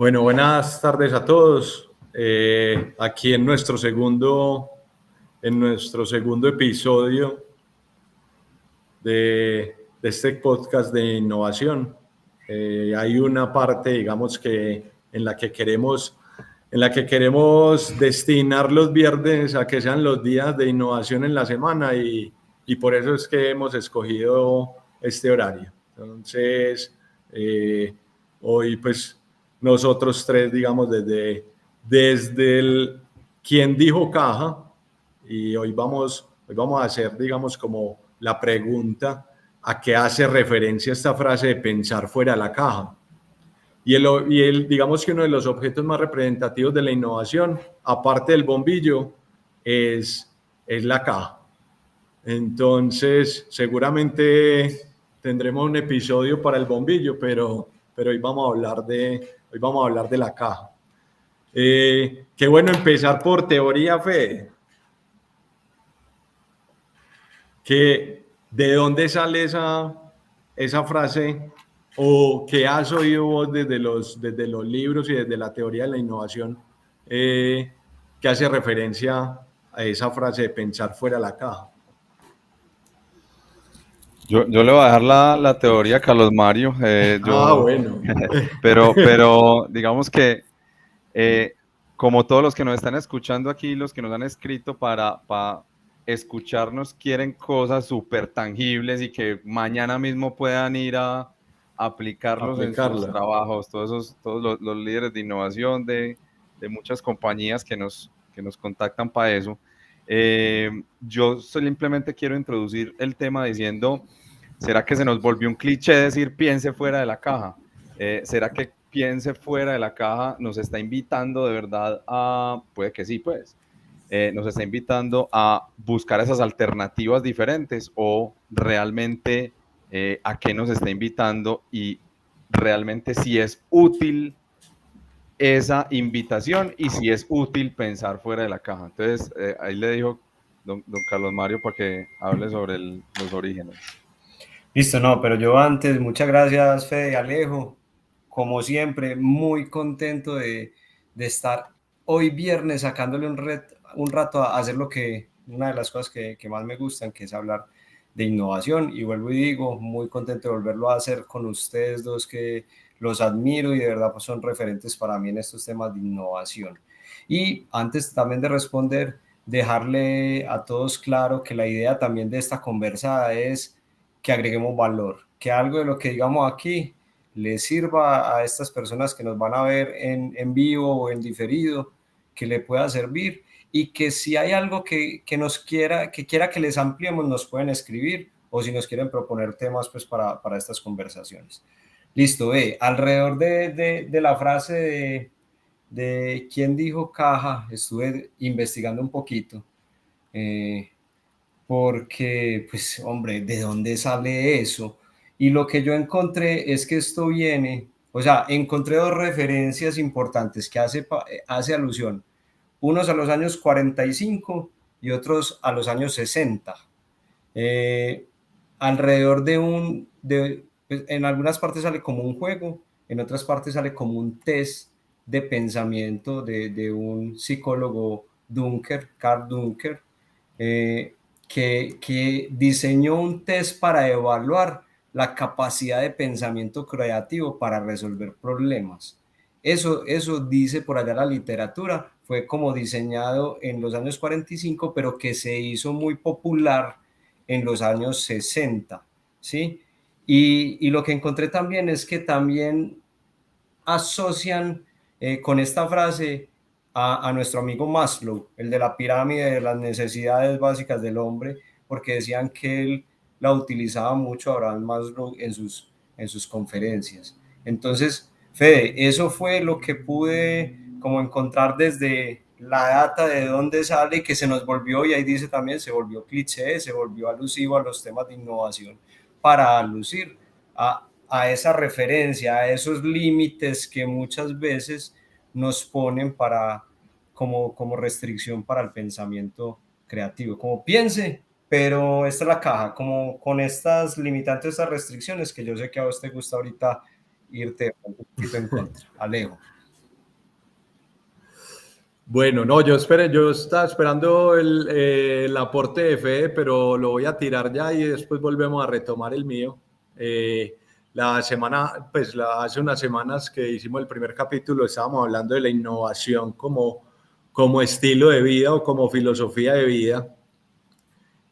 Bueno, buenas tardes a todos. Aquí en nuestro segundo episodio de este podcast de innovación. Hay una parte, digamos, en la que queremos destinar los viernes a que sean los días de innovación en la semana y por eso es que hemos escogido este horario. Entonces, hoy pues nosotros tres, digamos, desde el ¿Quién dijo caja? Y hoy vamos a hacer, digamos, como la pregunta a qué hace referencia esta frase de pensar fuera de la caja. Digamos que uno de los objetos más representativos de la innovación, aparte del bombillo, es la caja. Entonces, seguramente tendremos un episodio para el bombillo, pero hoy vamos a hablar de la caja. Qué bueno empezar por teoría, Fede. ¿De dónde sale esa frase? ¿O qué has oído vos desde los libros y desde la teoría de la innovación que hace referencia a esa frase de pensar fuera de la caja? Yo le voy a dejar la teoría a Carlos Mario. Bueno. Pero digamos que como todos los que nos están escuchando aquí, los que nos han escrito para escucharnos, quieren cosas súper tangibles y que mañana mismo puedan ir a aplicarlos en sus trabajos, todos los líderes de innovación de muchas compañías que nos contactan para eso. Yo simplemente quiero introducir el tema diciendo, ¿será que se nos volvió un cliché decir piense fuera de la caja? ¿Será que piense fuera de la caja nos está invitando de verdad a, puede que sí, pues, nos está invitando a buscar esas alternativas diferentes o realmente a qué nos está invitando y realmente si es útil esa invitación y si es útil pensar fuera de la caja? Entonces, ahí le dijo don Carlos Mario para que hable sobre los orígenes. Listo, no, pero yo antes, muchas gracias, Fede y Alejo. Como siempre, muy contento de estar hoy viernes sacándole un rato a hacer una de las cosas que más me gustan, que es hablar de innovación. Y vuelvo y digo, muy contento de volverlo a hacer con ustedes dos, que los admiro y de verdad pues, son referentes para mí en estos temas de innovación. Y antes también de responder, dejarle a todos claro que la idea también de esta conversa es que agreguemos valor, que algo de lo que digamos aquí les sirva a estas personas que nos van a ver en vivo o en diferido, que le pueda servir y que si hay algo que quiera que les ampliemos, nos pueden escribir o si nos quieren proponer temas pues para estas conversaciones. Listo, alrededor de la frase de quién dijo caja, estuve investigando un poquito. Porque, pues, hombre, ¿de dónde sale eso? Y lo que yo encontré es que esto viene, o sea, encontré dos referencias importantes que hace alusión, unos a los años 45 y otros a los años 60. Alrededor pues, en algunas partes sale como un juego, en otras partes sale como un test de pensamiento de un psicólogo Carl Dunker, que diseñó un test para evaluar la capacidad de pensamiento creativo para resolver problemas. Eso dice por allá la literatura, fue como diseñado en los años 45, pero que se hizo muy popular en los años 60, ¿sí? Y lo que encontré también es que también asocian con esta frase a nuestro amigo Maslow, el de la pirámide de las necesidades básicas del hombre, porque decían que él la utilizaba mucho Abraham Maslow en sus conferencias. Entonces, Fede, eso fue lo que pude como encontrar desde la data de dónde sale, que se nos volvió, y ahí dice también, se volvió cliché, se volvió alusivo a los temas de innovación para alucir a esa referencia, a esos límites que muchas veces nos ponen como restricción para el pensamiento creativo. Como piense, pero esta es la caja, como con estas limitantes, estas restricciones, que yo sé que a vos te gusta ahorita irte un poquito en contra. Alejo. Bueno, no, yo estaba esperando el aporte de Fede, pero lo voy a tirar ya y después volvemos a retomar el mío. La semana, pues hace unas semanas que hicimos el primer capítulo, estábamos hablando de la innovación como estilo de vida o como filosofía de vida.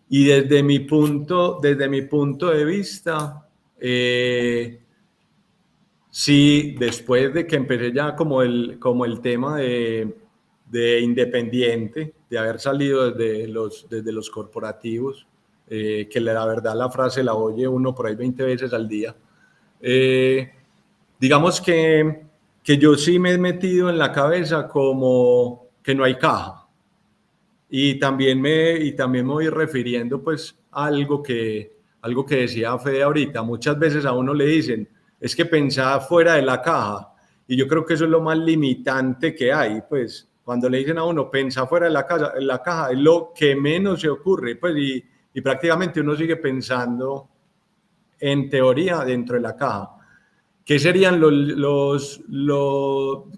Y desde mi punto de vista, sí, después de que empecé ya como el tema de independiente, de haber salido desde los corporativos, que la verdad la frase la oye uno por ahí 20 veces al día. Digamos que yo sí me he metido en la cabeza como que no hay caja. Y también me voy refiriendo pues a algo que decía Fede ahorita. Muchas veces a uno le dicen, es que pensaba fuera de la caja. Y yo creo que eso es lo más limitante que hay. Pues cuando le dicen a uno, pensa fuera de la caja, es lo que menos se ocurre. Pues y prácticamente uno sigue pensando en teoría dentro de la caja. ¿Qué serían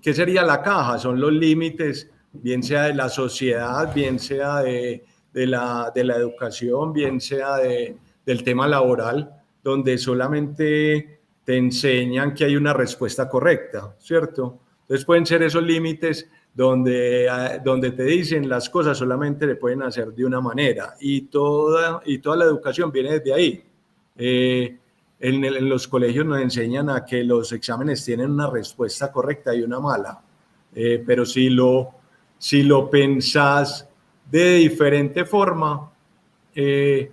qué sería la caja? Son los límites, bien sea de la sociedad, bien sea de la educación, bien sea del tema laboral, donde solamente te enseñan que hay una respuesta correcta, ¿cierto? Entonces pueden ser esos límites donde te dicen las cosas solamente se pueden hacer de una manera y toda la educación viene desde ahí. En los colegios nos enseñan a que los exámenes tienen una respuesta correcta y una mala, pero si lo pensás de diferente forma,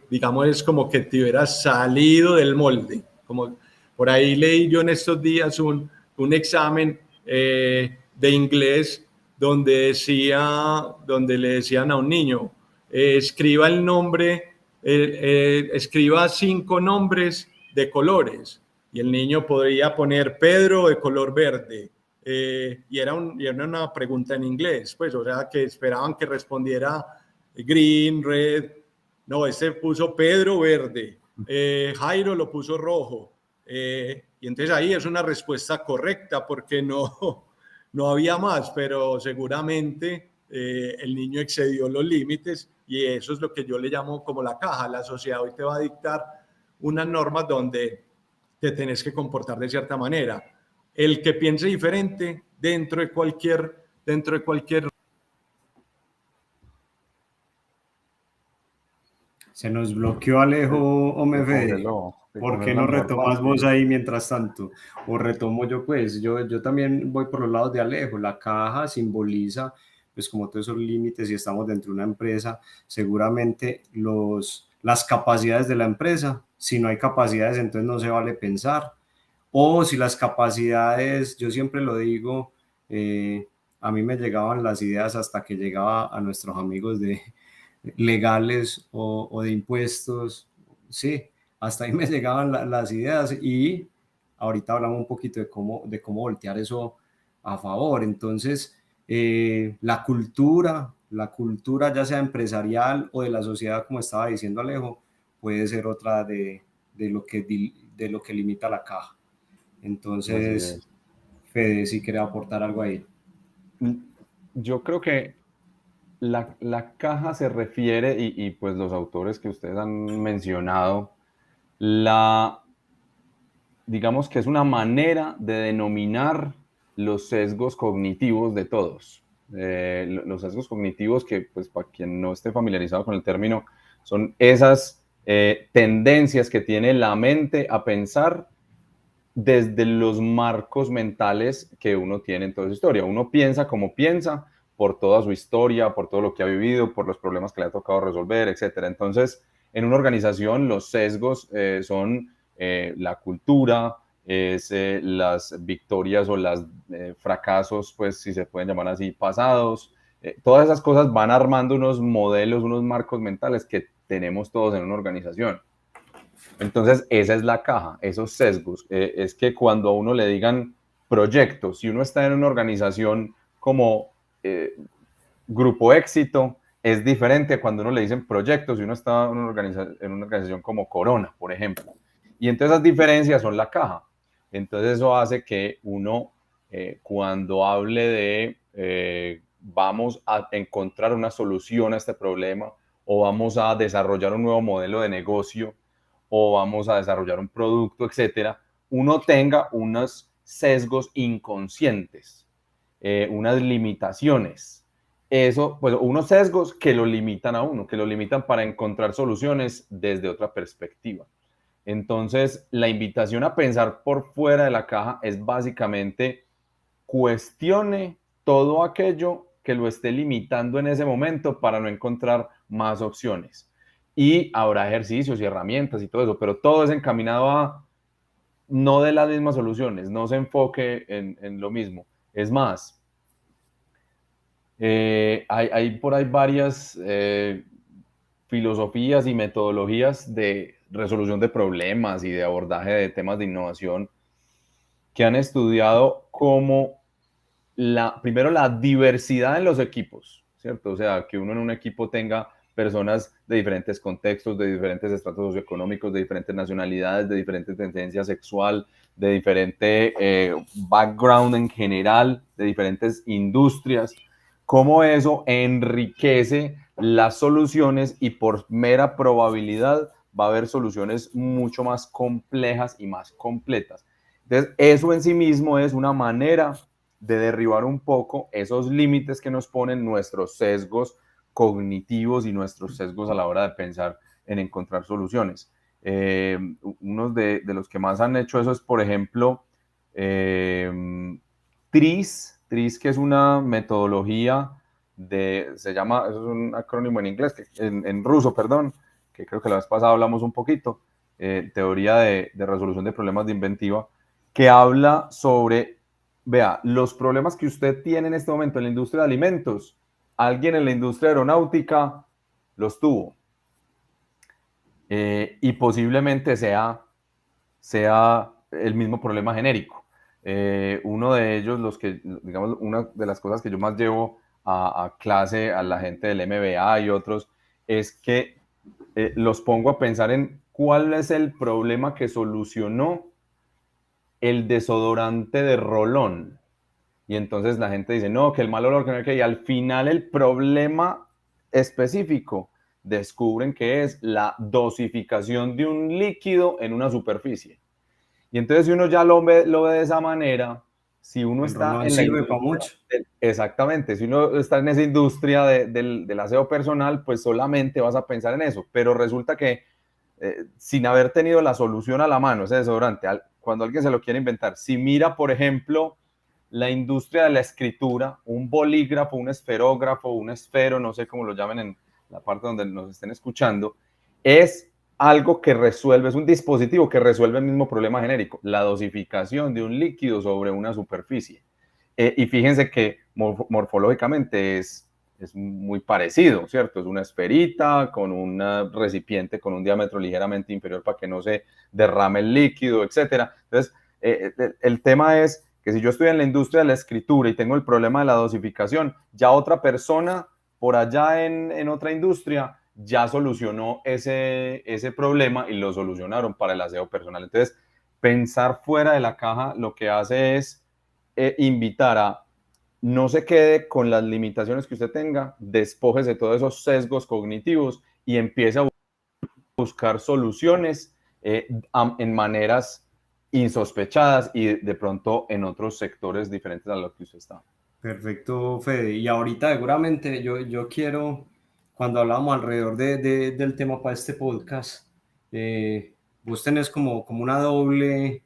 digamos, es como que te hubieras salido del molde. Como por ahí leí yo en estos días un examen de inglés donde le decían a un niño, escriba el nombre, escriba 5 nombres de colores. Y el niño podría poner Pedro de color verde. Y era una pregunta en inglés, pues, o sea, que esperaban que respondiera green, red. No, este puso Pedro verde. Jairo lo puso rojo. Y entonces ahí es una respuesta correcta porque no había más, pero seguramente el niño excedió los límites y eso es lo que yo le llamo como la caja. La sociedad hoy te va a dictar unas normas donde te tenés que comportar de cierta manera. El que piense diferente dentro de cualquier. Se nos bloqueó Alejo OMFD. ¿Por qué no retomas vos ahí mientras tanto? O retomo yo pues, yo también voy por los lados de Alejo. La caja simboliza pues como todos esos límites y estamos dentro de una empresa, seguramente las capacidades de la empresa, si no hay capacidades entonces no se vale pensar, o si las capacidades, yo siempre lo digo, a mí me llegaban las ideas hasta que llegaba a nuestros amigos legales o de impuestos, sí, hasta ahí me llegaban las ideas y ahorita hablamos un poquito de cómo voltear eso a favor. Entonces, la cultura ya sea empresarial o de la sociedad, como estaba diciendo Alejo, puede ser otra de lo que limita la caja. Entonces, Fede, si quiere aportar algo ahí. Yo creo que la caja se refiere, y pues los autores que ustedes han mencionado, digamos que es una manera de denominar los sesgos cognitivos de todos. Los sesgos cognitivos que, pues para quien no esté familiarizado con el término, son esas tendencias que tiene la mente a pensar desde los marcos mentales que uno tiene en toda su historia. Uno piensa como piensa por toda su historia, por todo lo que ha vivido, por los problemas que le ha tocado resolver, etc. Entonces, en una organización los sesgos son la cultura, las victorias o los fracasos, pues si se pueden llamar así, pasados. Todas esas cosas van armando unos modelos, unos marcos mentales que tenemos todos en una organización. Entonces, esa es la caja, esos sesgos. Es que cuando a uno le digan proyectos, si uno está en una organización como Grupo Éxito, es diferente cuando uno le dicen proyectos y uno está en una organización como Corona, por ejemplo. Y entonces esas diferencias son la caja. Entonces eso hace que uno, cuando hable de vamos a encontrar una solución a este problema, o vamos a desarrollar un nuevo modelo de negocio, o vamos a desarrollar un producto, etcétera, uno tenga unos sesgos inconscientes, unas limitaciones. Eso, pues unos sesgos que lo limitan a uno, que lo limitan para encontrar soluciones desde otra perspectiva. Entonces, la invitación a pensar por fuera de la caja es básicamente cuestione todo aquello que lo esté limitando en ese momento para no encontrar más opciones. Y habrá ejercicios y herramientas y todo eso, pero todo es encaminado a no de las mismas soluciones, no se enfoque en lo mismo. Es más, hay por ahí varias filosofías y metodologías de resolución de problemas y de abordaje de temas de innovación que han estudiado cómo primero la diversidad en los equipos, ¿cierto? O sea, que uno en un equipo tenga personas de diferentes contextos, de diferentes estratos socioeconómicos, de diferentes nacionalidades, de diferente tendencia sexual, de diferente background en general, de diferentes industrias, cómo eso enriquece las soluciones y por mera probabilidad va a haber soluciones mucho más complejas y más completas. Entonces, eso en sí mismo es una manera de derribar un poco esos límites que nos ponen nuestros sesgos cognitivos y nuestros sesgos a la hora de pensar en encontrar soluciones. Unos de los que más han hecho eso es, por ejemplo, TRIS, que es una metodología se llama, eso es un acrónimo en inglés, en ruso, perdón, que creo que la vez pasada hablamos un poquito, teoría de resolución de problemas de inventiva, que habla sobre, vea, los problemas que usted tiene en este momento en la industria de alimentos, alguien en la industria aeronáutica los tuvo. Y posiblemente sea el mismo problema genérico. Uno de ellos, digamos, una de las cosas que yo más llevo a clase a la gente del MBA y otros, es que los pongo a pensar en cuál es el problema que solucionó el desodorante de rolón. Y entonces la gente dice, no, que el mal olor, que no, que, y al final el problema específico descubren que es la dosificación de un líquido en una superficie. Y entonces si uno ya lo ve de esa manera, si uno está en la industria, exactamente, si uno está en esa industria del aseo personal, pues solamente vas a pensar en eso, pero resulta que sin haber tenido la solución a la mano, ese desodorante, cuando alguien se lo quiere inventar, si mira, por ejemplo, la industria de la escritura, un bolígrafo, un esferógrafo, un esfero, no sé cómo lo llamen en la parte donde nos estén escuchando, es algo que resuelve, es un dispositivo que resuelve el mismo problema genérico, la dosificación de un líquido sobre una superficie. Y fíjense que morfológicamente es muy parecido, ¿cierto? Es una esferita con un recipiente con un diámetro ligeramente inferior para que no se derrame el líquido, etcétera. Entonces, el tema es que si yo estoy en la industria de la escritura y tengo el problema de la dosificación, ya otra persona por allá en otra industria ya solucionó ese problema y lo solucionaron para el aseo personal. Entonces, pensar fuera de la caja lo que hace es invitar a no se quede con las limitaciones que usted tenga, despójese de todos esos sesgos cognitivos y empiece a buscar soluciones en maneras insospechadas y de pronto en otros sectores diferentes a los que usted está. Perfecto, Fede. Y ahorita seguramente yo quiero, cuando hablamos alrededor del tema para este podcast, vos tenés como una doble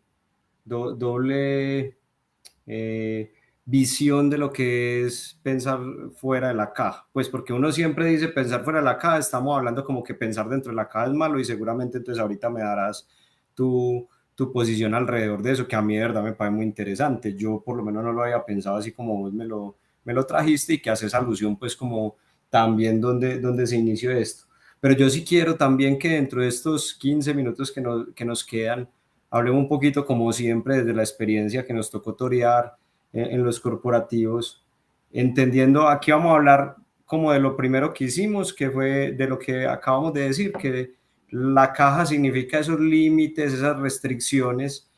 visión de lo que es pensar fuera de la caja. Pues porque uno siempre dice pensar fuera de la caja, estamos hablando como que pensar dentro de la caja es malo y seguramente entonces ahorita me darás tu posición alrededor de eso, que a mí de verdad me parece muy interesante. Yo por lo menos no lo había pensado así como vos me lo trajiste y que haces alusión pues como también donde se inició esto. Pero yo sí quiero también que dentro de estos 15 minutos que nos quedan, hablemos un poquito como siempre desde la experiencia que nos tocó torear en los corporativos, entendiendo, aquí vamos a hablar como de lo primero que hicimos, que fue de lo que acabamos de decir, que la caja significa esos límites, esas restricciones,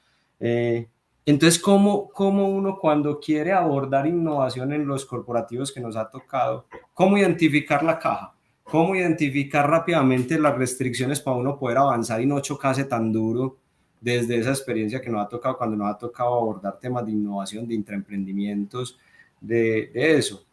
Entonces, ¿cómo uno cuando quiere abordar innovación en los corporativos que nos ha tocado, cómo identificar la caja? ¿Cómo identificar rápidamente las restricciones para uno poder avanzar y no chocarse tan duro desde esa experiencia que nos ha tocado cuando nos ha tocado abordar temas de innovación, de intraemprendimientos, de eso?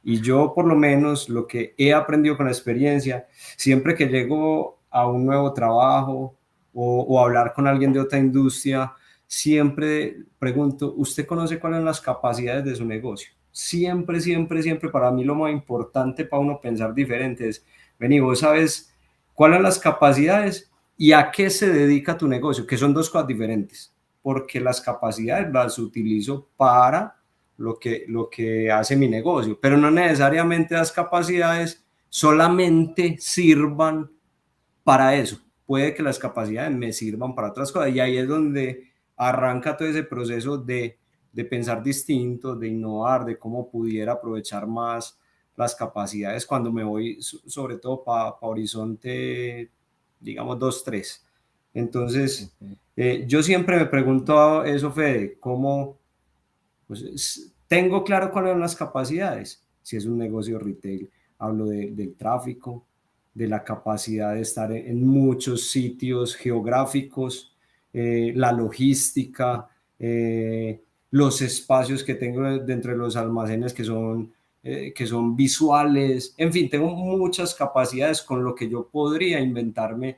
Y yo, por lo menos, lo que he aprendido con la experiencia, siempre que llego a un nuevo trabajo o hablar con alguien de otra industria, siempre pregunto, ¿usted conoce cuáles son las capacidades de su negocio? Siempre, siempre, siempre, para mí lo más importante para uno pensar diferente es, vení, vos sabes cuáles son las capacidades y a qué se dedica tu negocio, que son dos cosas diferentes, porque las capacidades las utilizo para lo que hace mi negocio, pero no necesariamente las capacidades solamente sirvan para eso. Puede que las capacidades me sirvan para otras cosas y ahí es donde arranca todo ese proceso de pensar distinto, de innovar, de cómo pudiera aprovechar más las capacidades cuando me voy, sobre todo para Horizonte, digamos, 2-3. Entonces, yo siempre me pregunto eso, Fede, ¿cómo? Pues, tengo claro cuáles son las capacidades. Si es un negocio retail, hablo del tráfico, de la capacidad de estar en muchos sitios geográficos, la logística, los espacios que tengo dentro de los almacenes que son visuales. En fin, tengo muchas capacidades con lo que yo podría inventarme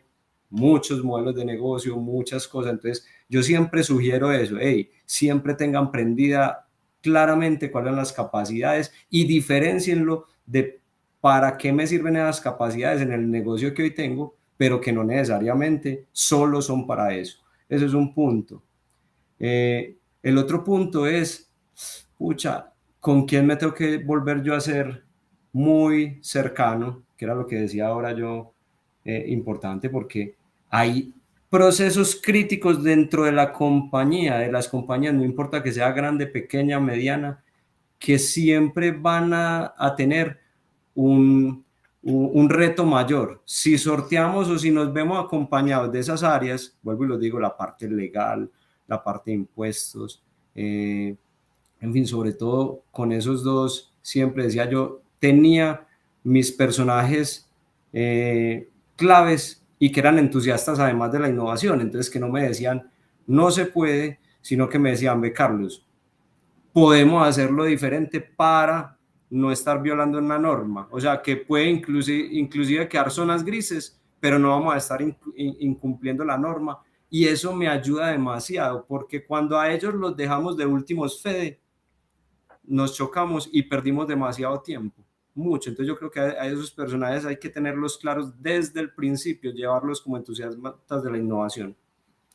muchos modelos de negocio, muchas cosas. Entonces, yo siempre sugiero eso, hey, siempre tengan prendida claramente cuáles son las capacidades y diferencienlo de para qué me sirven esas capacidades en el negocio que hoy tengo, pero que no necesariamente solo son para eso. Eso es un punto. El otro punto es, pucha, ¿con quién me tengo que volver yo a ser muy cercano? Que era lo que decía ahora yo, importante, porque hay procesos críticos dentro de la compañía, de las compañías, no importa que sea grande, pequeña, mediana, que siempre van a tener un reto mayor. Si sorteamos o si nos vemos acompañados de esas áreas, vuelvo y lo digo, la parte legal, la parte de impuestos, en fin, sobre todo con esos dos, siempre decía yo, tenía mis personajes claves y que eran entusiastas además de la innovación, entonces que no me decían, no se puede, sino que me decían, ve Carlos, podemos hacerlo diferente para no estar violando una norma, o sea, que puede inclusive quedar zonas grises, pero no vamos a estar incumpliendo la norma, y eso me ayuda demasiado, porque cuando a ellos los dejamos de últimos, Fede, nos chocamos y perdimos demasiado tiempo, mucho. Entonces yo creo que a esos personajes hay que tenerlos claros desde el principio, llevarlos como entusiastas de la innovación.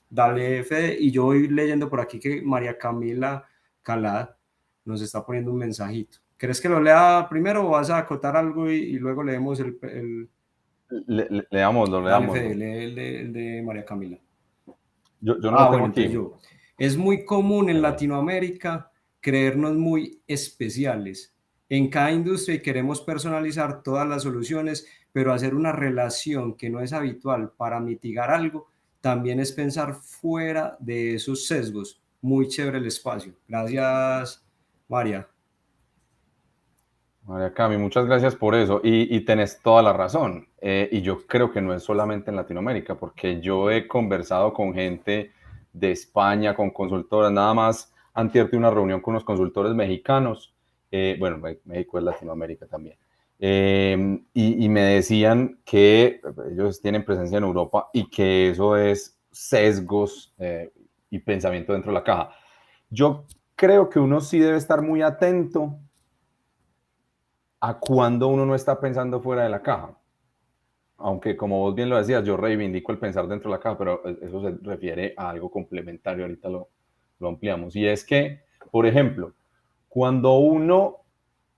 Dale, Fede, y yo voy leyendo por aquí que María Camila Calada nos está poniendo un mensajito. ¿Crees que lo lea primero o vas a acotar algo y luego leemos el... Leámoslo. Dale, Fede, lee el de María Camila. Yo no lo tengo aquí. Es muy común en Latinoamérica creernos muy especiales en cada industria y queremos personalizar todas las soluciones, pero hacer una relación que no es habitual para mitigar algo también es pensar fuera de esos sesgos. Muy chévere el espacio. Gracias, María. María Cami, muchas gracias por eso y tenés toda la razón. Y yo creo que no es solamente en Latinoamérica, porque yo he conversado con gente de España, con consultoras, nada más antier tuve una reunión con unos consultores mexicanos, bueno, México es Latinoamérica también, y me decían que ellos tienen presencia en Europa y que eso es sesgos y pensamiento dentro de la caja. Yo creo que uno sí debe estar muy atento a cuando uno no está pensando fuera de la caja. Aunque, como vos bien lo decías, yo reivindico el pensar dentro de la caja, pero eso se refiere a algo complementario, ahorita lo ampliamos. Y es que, por ejemplo, cuando uno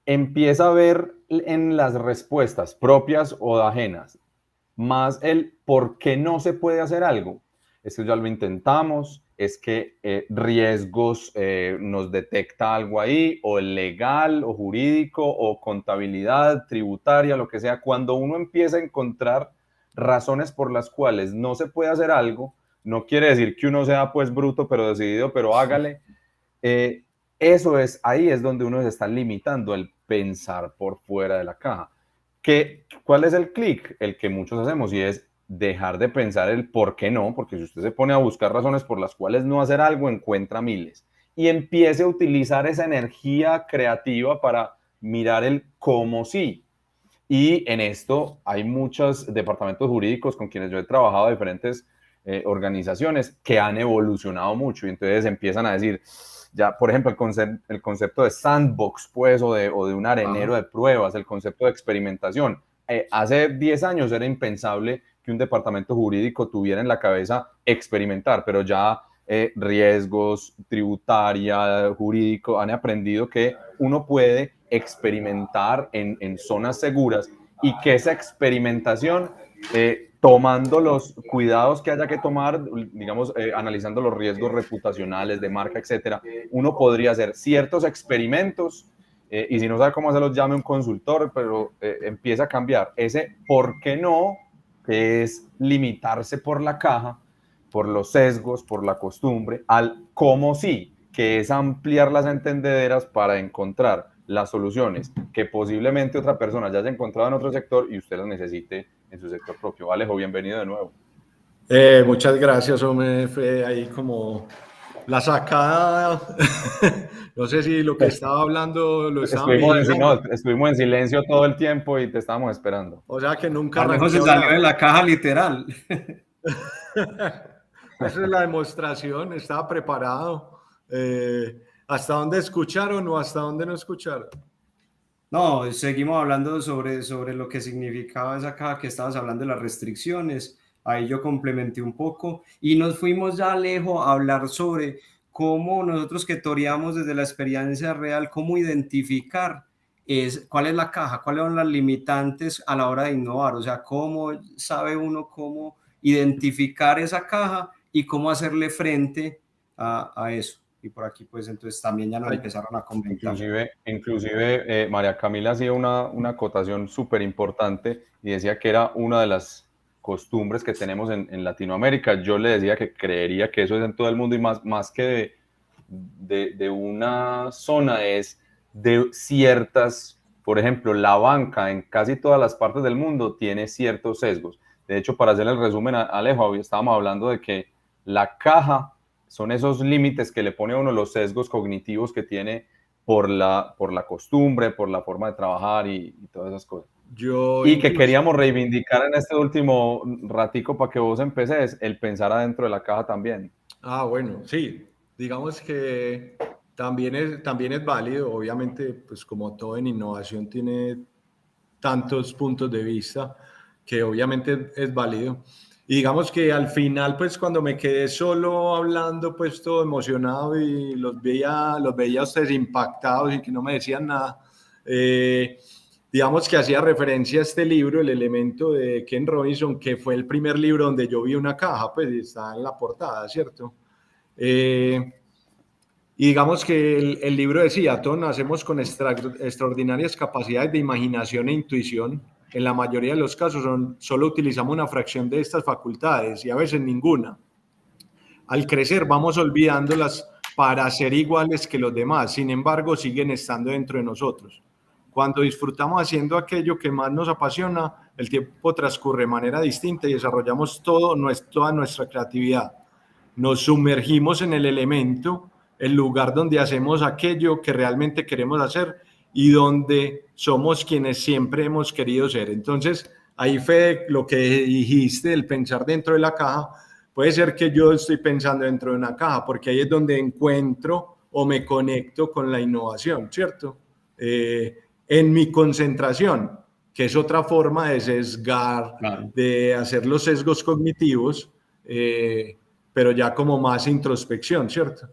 empieza a ver en las respuestas propias o ajenas, más el por qué no se puede hacer algo, es que ya lo intentamos, es que riesgos nos detecta algo ahí, o legal, o jurídico, o contabilidad, tributaria, lo que sea. Cuando uno empieza a encontrar razones por las cuales no se puede hacer algo, no quiere decir que uno sea pues bruto, pero decidido, pero hágale, ahí es donde uno se está limitando el pensar por fuera de la caja. ¿Cuál es el clic? El que muchos hacemos, y es dejar de pensar el por qué no, porque si usted se pone a buscar razones por las cuales no hacer algo, encuentra miles, y empiece a utilizar esa energía creativa para mirar el cómo sí. Y en esto hay muchos departamentos jurídicos con quienes yo he trabajado, diferentes organizaciones que han evolucionado mucho, y entonces empiezan a decir, ya, por ejemplo, el concepto de sandbox, pues, o de un arenero de pruebas, el concepto de experimentación. Hace 10 años era impensable que un departamento jurídico tuviera en la cabeza experimentar, pero ya riesgos, tributaria, jurídico, han aprendido que uno puede experimentar en zonas seguras, y que esa experimentación, tomando los cuidados que haya que tomar, digamos, analizando los riesgos reputacionales de marca, etcétera, uno podría hacer ciertos experimentos, y si no sabe cómo hacerlos, llame a un consultor, pero empieza a cambiar ese por qué no, que es limitarse por la caja, por los sesgos, por la costumbre, al cómo sí, que es ampliar las entendederas para encontrar las soluciones que posiblemente otra persona ya haya encontrado en otro sector y usted las necesite en su sector propio. Alejo, bienvenido de nuevo. Muchas gracias, hombre. Fue ahí como la sacada. No sé si lo que estaba hablando lo estaban vigilando. Estuvimos en silencio todo el tiempo y te estábamos esperando. O sea que nunca Alejo arranqué se a salió hablar. de la caja literal. Esa es la demostración, estaba preparado. ¿Hasta dónde escucharon o hasta dónde no escucharon? No, seguimos hablando sobre lo que significaba esa caja, que estabas hablando de las restricciones. Ahí yo complementé un poco y nos fuimos ya lejos a hablar sobre cómo nosotros que toreamos desde la experiencia real, cómo identificar cuál es la caja, cuáles son las limitantes a la hora de innovar. O sea, cómo sabe uno cómo identificar esa caja y cómo hacerle frente a eso. Y por aquí, pues, entonces también ya nos empezaron a comentar. Inclusive María Camila hacía una acotación súper importante y decía que era una de las costumbres que tenemos en Latinoamérica. Yo le decía que creería que eso es en todo el mundo, y más que de una zona, es de ciertas, por ejemplo, la banca en casi todas las partes del mundo tiene ciertos sesgos. De hecho, para hacer el resumen, Alejo, estábamos hablando de que la caja son esos límites que le pone a uno, los sesgos cognitivos que tiene por la costumbre, por la forma de trabajar y todas esas cosas. Y que queríamos reivindicar en este último ratico para que vos empeces el pensar adentro de la caja también. Bueno, sí, digamos que también es válido, obviamente, pues como todo en innovación tiene tantos puntos de vista que obviamente es válido. Y digamos que al final, pues cuando me quedé solo hablando, pues todo emocionado y los veía a ustedes impactados y que no me decían nada, digamos que hacía referencia a este libro, El Elemento, de Ken Robinson, que fue el primer libro donde yo vi una caja, pues está en la portada, ¿cierto? Y digamos que el libro decía, todos nacemos con extraordinarias capacidades de imaginación e intuición. En la mayoría de los casos solo utilizamos una fracción de estas facultades y a veces ninguna. Al crecer vamos olvidándolas para ser iguales que los demás, sin embargo siguen estando dentro de nosotros. Cuando disfrutamos haciendo aquello que más nos apasiona, el tiempo transcurre de manera distinta y desarrollamos toda nuestra creatividad. Nos sumergimos en el elemento, el lugar donde hacemos aquello que realmente queremos hacer y donde somos quienes siempre hemos querido ser. Entonces, ahí fue lo que dijiste, el pensar dentro de la caja. Puede ser que yo estoy pensando dentro de una caja, porque ahí es donde encuentro o me conecto con la innovación, ¿cierto? En mi concentración, que es otra forma de sesgar, claro, de hacer los sesgos cognitivos, pero ya como más introspección, ¿cierto?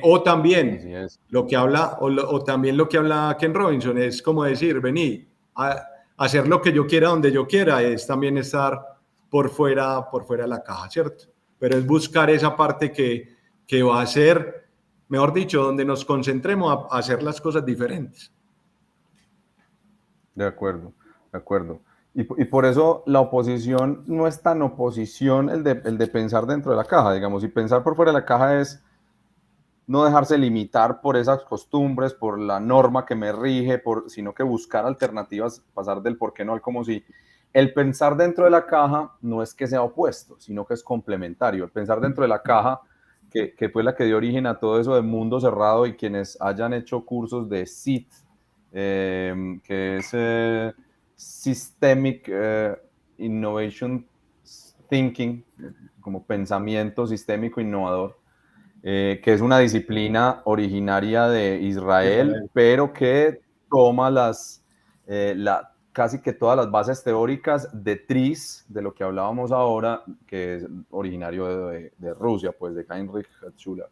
O también lo que habla, o también lo que habla Ken Robinson, es como decir, vení, a hacer lo que yo quiera donde yo quiera, es también estar por fuera de la caja, ¿cierto? Pero es buscar esa parte que va a ser, mejor dicho, donde nos concentremos a hacer las cosas diferentes. De acuerdo, de acuerdo. Y por eso la oposición no es tan oposición el de pensar dentro de la caja, digamos, y pensar por fuera de la caja es no dejarse limitar por esas costumbres, por la norma que me rige, sino que buscar alternativas, pasar del por qué no al cómo sí. El pensar dentro de la caja no es que sea opuesto, sino que es complementario. El pensar dentro de la caja, que fue la que dio origen a todo eso de mundo cerrado, y quienes hayan hecho cursos de SIT, que es Systemic Innovation Thinking, como pensamiento sistémico innovador, que es una disciplina originaria de Israel, pero que toma casi que todas las bases teóricas de Tris, de lo que hablábamos ahora, que es originario de Rusia, pues de Heinrich Schuller.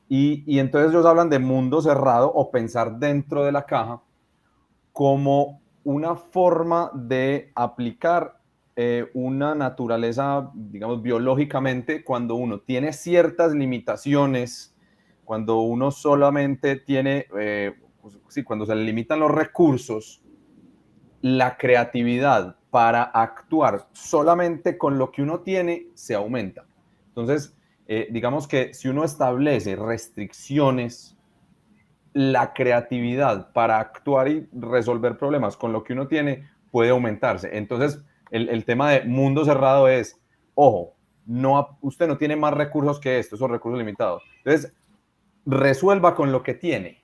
Y entonces ellos hablan de mundo cerrado o pensar dentro de la caja como una forma de aplicar una naturaleza, digamos, biológicamente, cuando uno tiene ciertas limitaciones, cuando uno solamente tiene, pues, sí, cuando se le limitan los recursos, la creatividad para actuar solamente con lo que uno tiene se aumenta. Entonces, digamos que si uno establece restricciones, la creatividad para actuar y resolver problemas con lo que uno tiene puede aumentarse. Entonces, el tema de mundo cerrado es, ojo, usted no tiene más recursos que esto, esos recursos limitados. Entonces, resuelva con lo que tiene.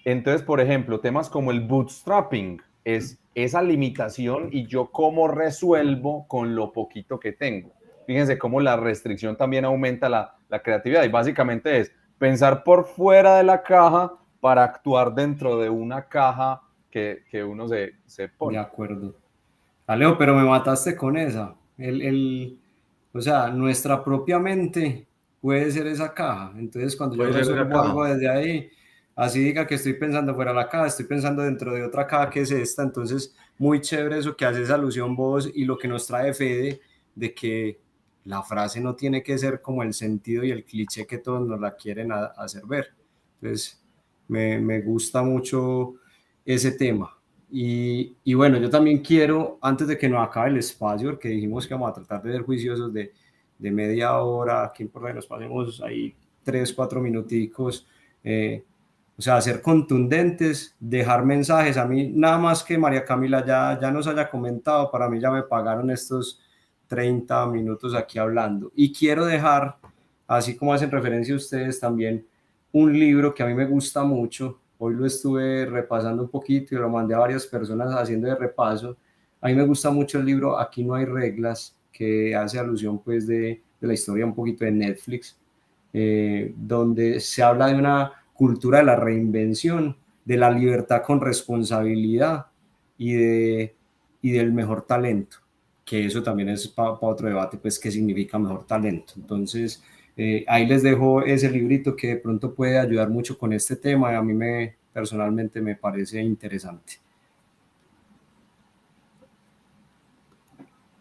Entonces, por ejemplo, temas como el bootstrapping es esa limitación y yo cómo resuelvo con lo poquito que tengo. Fíjense cómo la restricción también aumenta la creatividad, y básicamente es pensar por fuera de la caja para actuar dentro de una caja que uno se pone. De acuerdo. Alejo, pero me mataste con esa. O sea, nuestra propia mente puede ser esa caja. Entonces, cuando yo resuelvo algo desde ahí, así diga que estoy pensando fuera de la caja, estoy pensando dentro de otra caja que es esta. Entonces, muy chévere eso que haces alusión vos, y lo que nos trae Fede, de que la frase no tiene que ser como el sentido y el cliché que todos nos la quieren hacer ver. Entonces, me gusta mucho ese tema. Y bueno, yo también quiero, antes de que nos acabe el espacio, porque dijimos que vamos a tratar de ser juiciosos de media hora, que importa que nos pasemos ahí 3, 4 minuticos, o sea, ser contundentes, dejar mensajes. A mí, nada más que María Camila ya nos haya comentado, para mí ya me pagaron estos 30 minutos aquí hablando. Y quiero dejar, así como hacen referencia ustedes también, un libro que a mí me gusta mucho. Hoy lo estuve repasando un poquito y lo mandé a varias personas haciendo de repaso. A mí me gusta mucho el libro Aquí no hay reglas, que hace alusión pues de la historia un poquito de Netflix, donde se habla de una cultura de la reinvención, de la libertad con responsabilidad y del mejor talento, que eso también es para otro debate, pues qué significa mejor talento. Entonces, ahí les dejo ese librito que de pronto puede ayudar mucho con este tema, y a mí personalmente me parece interesante.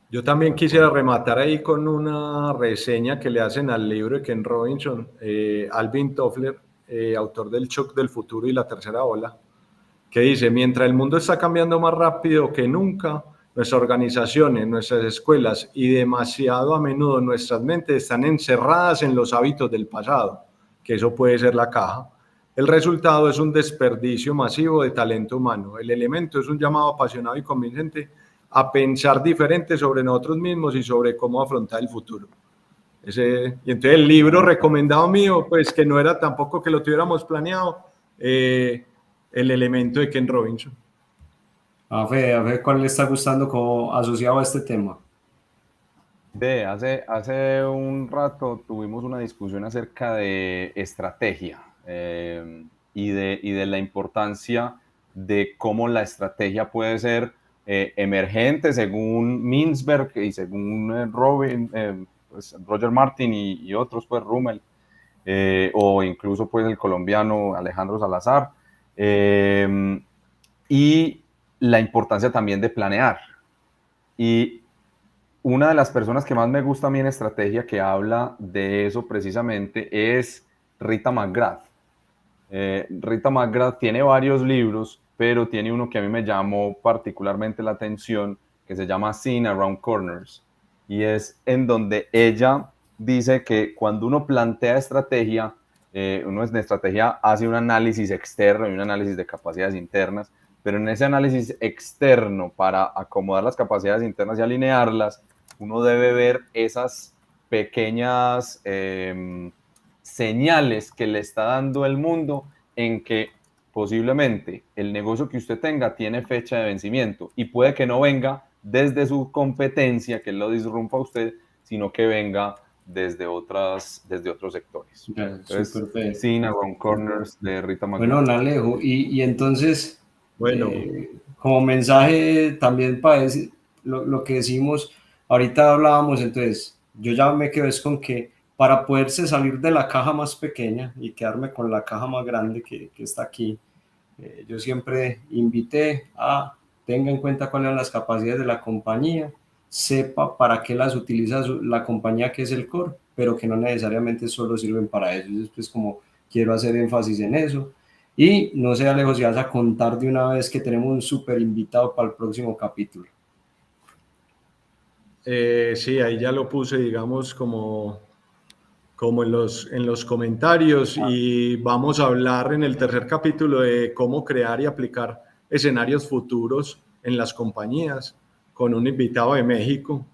Yo también quisiera rematar ahí con una reseña que le hacen al libro de Ken Robinson, Alvin Toffler, autor del Shock del Futuro y la Tercera Ola, que dice: mientras el mundo está cambiando más rápido que nunca, nuestras organizaciones, nuestras escuelas y demasiado a menudo nuestras mentes están encerradas en los hábitos del pasado, que eso puede ser la caja. El resultado es un desperdicio masivo de talento humano. El elemento es un llamado apasionado y convincente a pensar diferente sobre nosotros mismos y sobre cómo afrontar el futuro. Y entonces el libro recomendado mío, pues que no era tampoco que lo tuviéramos planeado, el elemento de Ken Robinson. A ver cuál le está gustando como asociado a este tema. Hace un rato tuvimos una discusión acerca de estrategia, y de la importancia de cómo la estrategia puede ser emergente según Mintzberg y según pues, Roger Martin y otros, pues Rummel, o incluso pues el colombiano Alejandro Salazar, y la importancia también de planear. Y una de las personas que más me gusta a mí en estrategia que habla de eso precisamente es Rita McGrath. Rita McGrath tiene varios libros, pero tiene uno que a mí me llamó particularmente la atención, que se llama Seeing Around Corners, y es en donde ella dice que cuando uno plantea estrategia, uno en estrategia hace un análisis externo y un análisis de capacidades internas, pero en ese análisis externo para acomodar las capacidades internas y alinearlas, uno debe ver esas pequeñas señales que le está dando el mundo en que posiblemente el negocio que usted tenga tiene fecha de vencimiento y puede que no venga desde su competencia, que lo disrumpa a usted, sino que venga desde otros sectores. Entonces, Seeing Around Corners de Rita McGrath. Bueno, Alejo, y entonces, Bueno, como mensaje también para decir lo que decimos, ahorita hablábamos, entonces, yo ya me quedo es con que para poderse salir de la caja más pequeña y quedarme con la caja más grande que está aquí, yo siempre invité a tenga en cuenta cuáles son las capacidades de la compañía, sepa para qué las utiliza la compañía que es el core, pero que no necesariamente solo sirven para eso. Después, como quiero hacer énfasis en eso. Y no sé, Alejo, si vas a contar de una vez que tenemos un súper invitado para el próximo capítulo. Sí, ahí ya lo puse, digamos, como en los comentarios, y vamos a hablar en el tercer capítulo de cómo crear y aplicar escenarios futuros en las compañías con un invitado de México.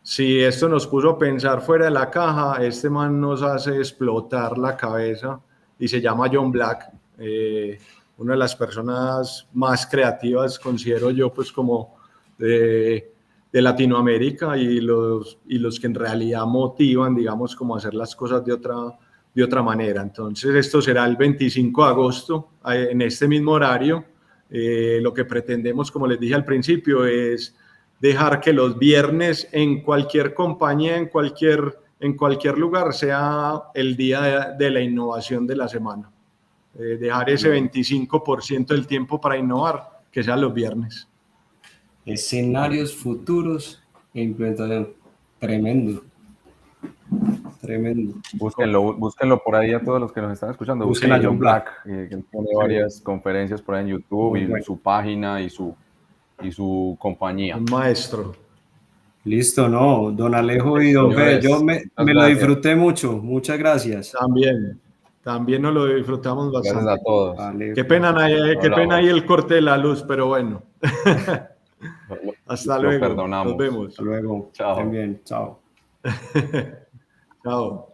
Si esto nos puso a pensar fuera de la caja, este man nos hace explotar la cabeza y se llama John Black, una de las personas más creativas, considero yo, pues como de Latinoamérica, y los que en realidad motivan, digamos, como a hacer las cosas de otra manera. Entonces esto será el 25 de agosto en este mismo horario. Lo que pretendemos, como les dije al principio, es dejar que los viernes en cualquier compañía, en cualquier lugar, sea el día de la innovación de la semana. Dejar ese 25% del tiempo para innovar, que sea los viernes. Escenarios futuros e implementación. Tremendo. Búsquenlo por ahí a todos los que nos están escuchando. Busquen a John Black, que tiene varias conferencias por ahí en YouTube, y su página y su compañía. Un maestro. Listo, no, don Alejo y don Fede, yo me lo disfruté mucho. Muchas gracias. También nos lo disfrutamos bastante. Gracias a todos. Vale, qué pena ahí el corte de la luz, pero bueno. Hasta luego. Perdonamos. Nos vemos. Hasta luego. Chao. Estén bien. Chao. Chao.